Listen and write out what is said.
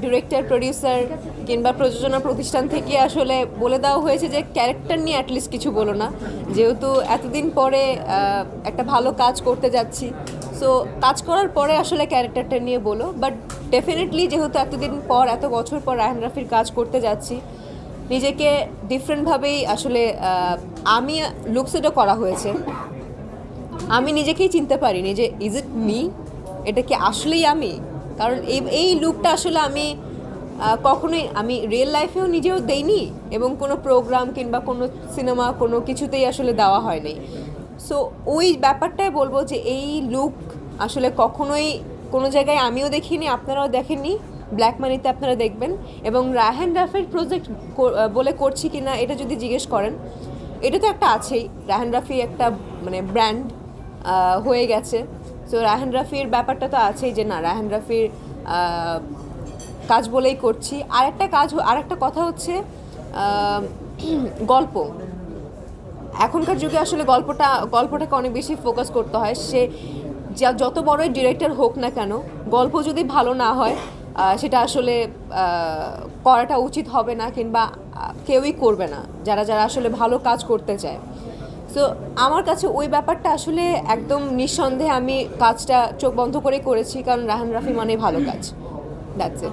Director producer কিংবা প্রযোজনা প্রতিষ্ঠান থেকে আসলে বলে দেওয়া হয়েছে যে ক্যারেক্টার নিয়ে অ্যাটলিস্ট কিছু বলো না, যেহেতু এতদিন পরে একটা ভালো কাজ করতে যাচ্ছি, সো কাজ করার পরে আসলে ক্যারেক্টারটা নিয়ে বলো। বাট ডেফিনেটলি যেহেতু এতদিন পর, এত বছর পর রায়হান রাফির কাজ করতে যাচ্ছি, নিজেকে ডিফারেন্টভাবেই আসলে আমি লুকসেটও করা হয়েছে। আমি নিজেকেই চিনতে পারিনি যে ইজ ইট মি, এটা কি আসলেই আমি? কারণ এই লুকটা আসলে আমি কখনোই আমি রিয়েল লাইফেও নিজেও দেইনি, এবং কোনো প্রোগ্রাম কিংবা কোনো সিনেমা কোনো কিছুতেই আসলে দেওয়া হয়নি। সো ওই ব্যাপারটাই বলবো যে এই লুক আসলে কখনোই কোনো জায়গায় আমিও দেখিনি, আপনারাও দেখেননি। ব্ল্যাক মানিতে আপনারা দেখবেন। এবং রায়হান রাফির প্রজেক্ট বলে করছি কি না এটা যদি জিজ্ঞেস করেন, এটা তো একটা আছেই, রায়হান রাফি একটা মানে ব্র্যান্ড হয়ে গেছে। সো রায়হান রাফির ব্যাপারটা তো আছেই যে না, রায়হান রাফির কাজ বলেই করছি। আরেকটা কথা হচ্ছে গল্প। এখনকার যুগে আসলে গল্পটাকে অনেক বেশি ফোকাস করতে হয়। সে যত বড়ই ডিরেক্টর হোক না কেন, গল্প যদি ভালো না হয় সেটা আসলে করাটা উচিত হবে না, কিংবা কেউই করবে না যারা যারা আসলে ভালো কাজ করতে চায়। সো আমার কাছে ওই ব্যাপারটা আসলে একদম নিঃসন্দেহে আমি কাজটা চোখ বন্ধ করে করেছি, কারণ রায়হান রাফি মানে ভালো কাজ। That's it.